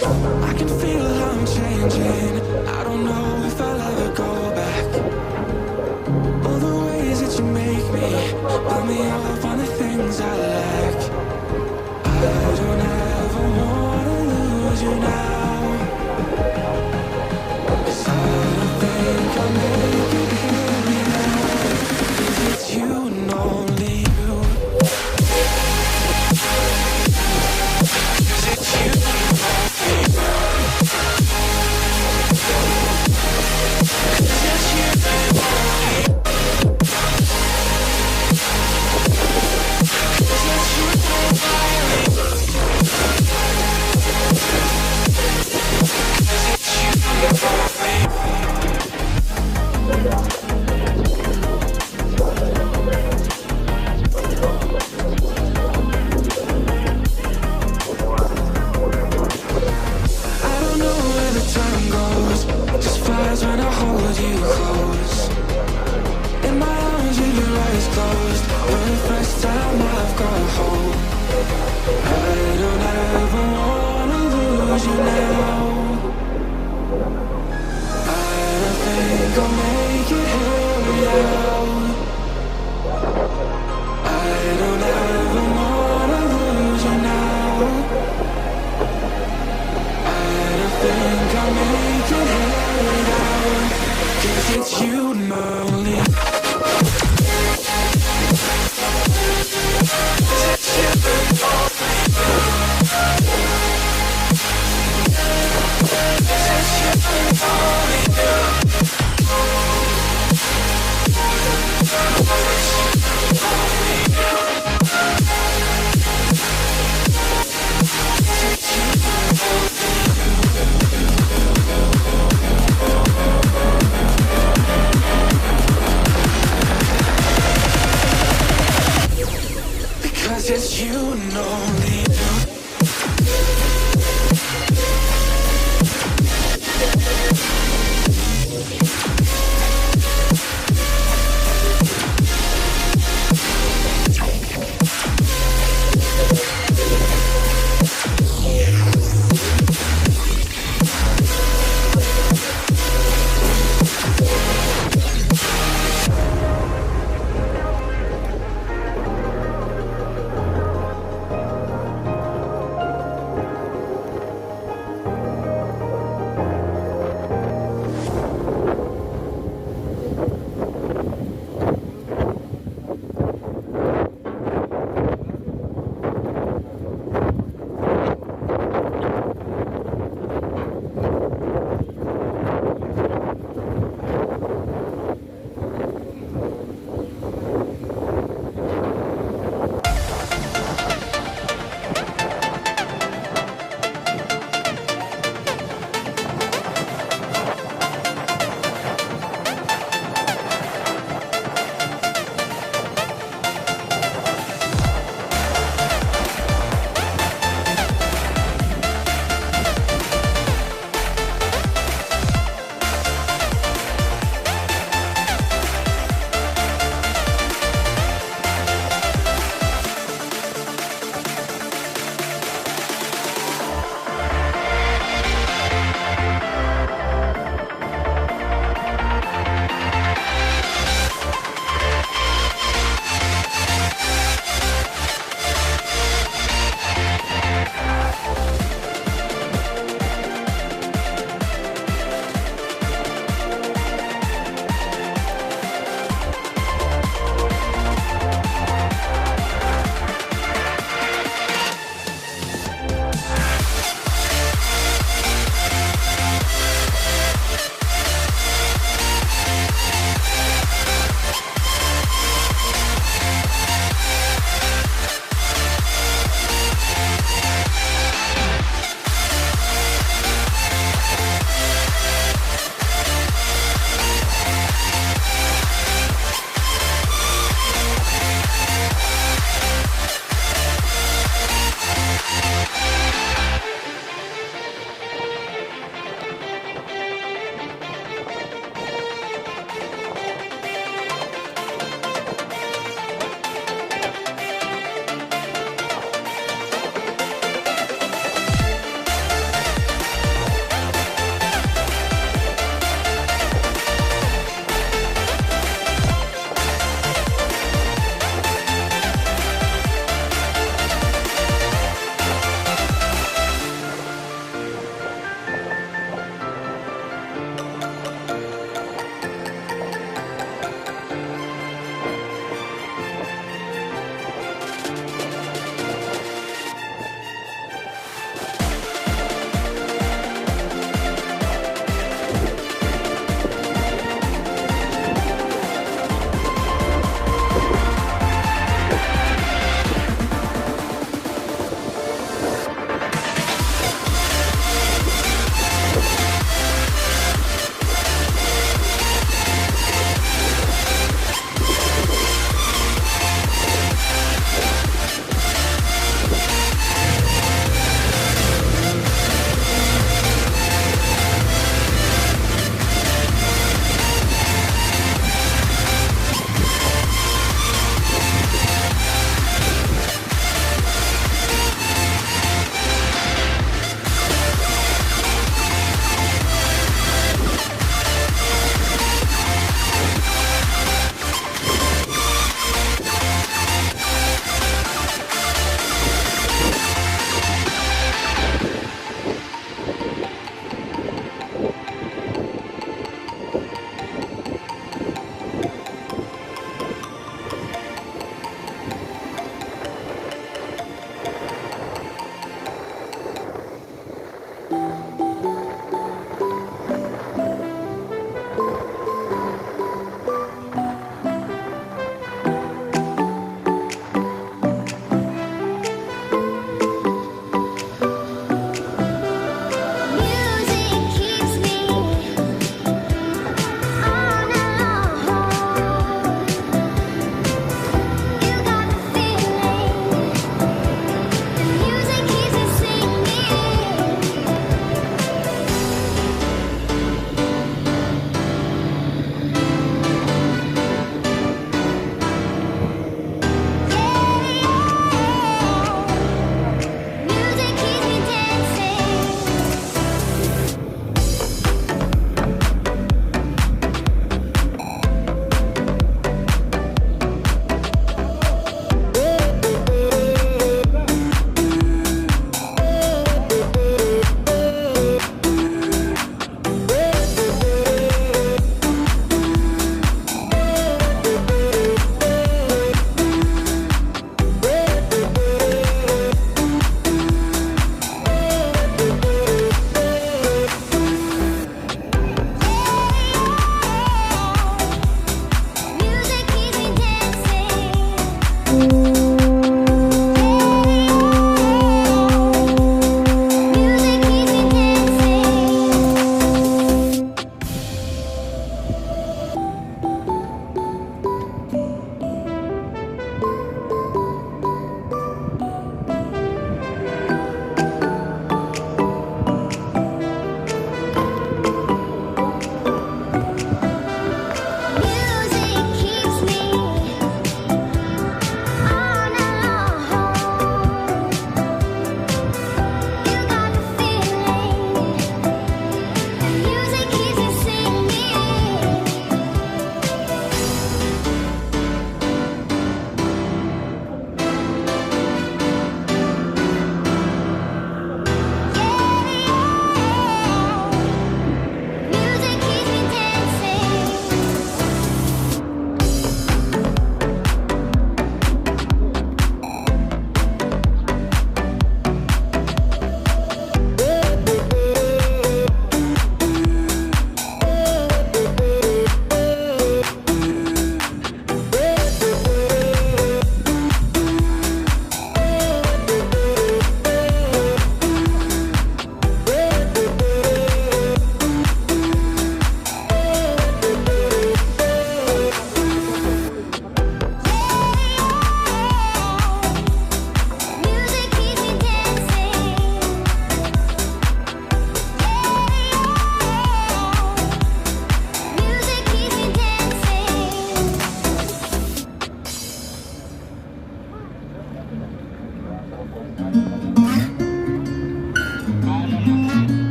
I can feel how I'm changing. I don't know if I'll ever go back. All the ways that you make me, build me up on the things I lack. I don't ever wanna lose you now, 'cause I don't think I'll make it here now. 'Cause it's you and only you. 'Cause it's you and only you. 'Cause it's you and only you. 'Cause it's you and only you.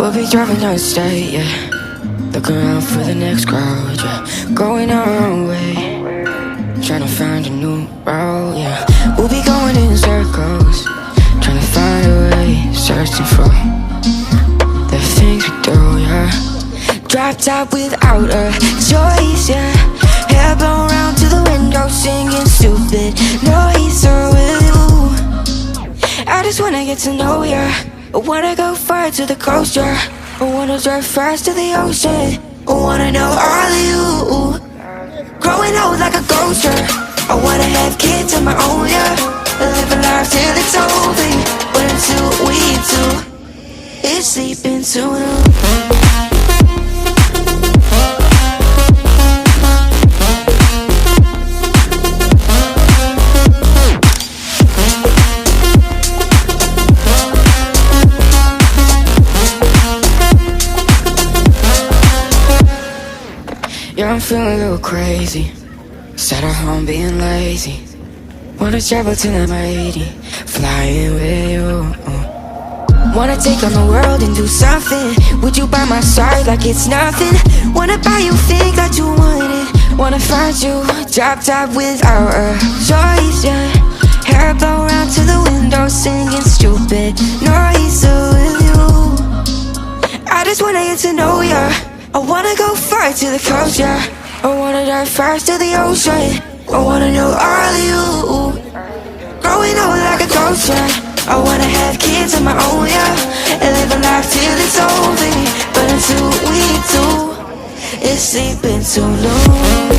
We'll be driving down the state, yeah, looking around for the next crowd, yeah, going our own way, trying to find a new route, yeah. We'll be going in circles, trying to find a way, searching for the things we do, yeah. Drop top without a choice, yeah. Hair blown round to the window, singing stupid noise. Or will you? I just wanna get to know ya. I wanna go far to the coast, yeah. I wanna drive fast to the ocean. I wanna know all of you. Growing old like a ghost, yeah. I wanna have kids of my own, yeah. Live a life till it's over. But until we do, it's sleeping soon. Yeah, I'm feeling a little crazy. Sat at home being lazy. Wanna travel till I'm 80, flying with you. Wanna take on the world and do something. Would you by my side like it's nothing? Wanna buy you things that you wanted. Wanna find you, drop top without a choice, yeah. Hair blow round to the window, singing stupid noise. So with you, I just wanna get to know ya. I wanna go far to the coast, yeah. I wanna dive fast to the ocean. I wanna know all of you. Growing old like a ghost, yeah. I wanna have kids of my own, yeah. And live a life till it's over. But until we do, it's sleeping too long.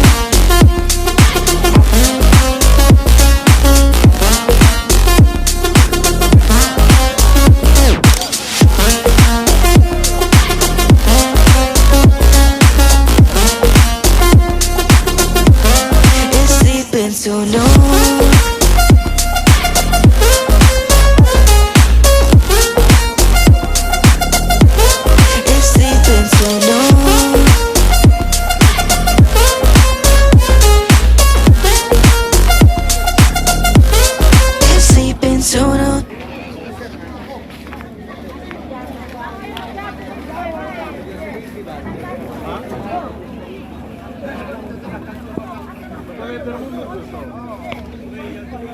So long. It's sleeping so long. It's sleeping so long.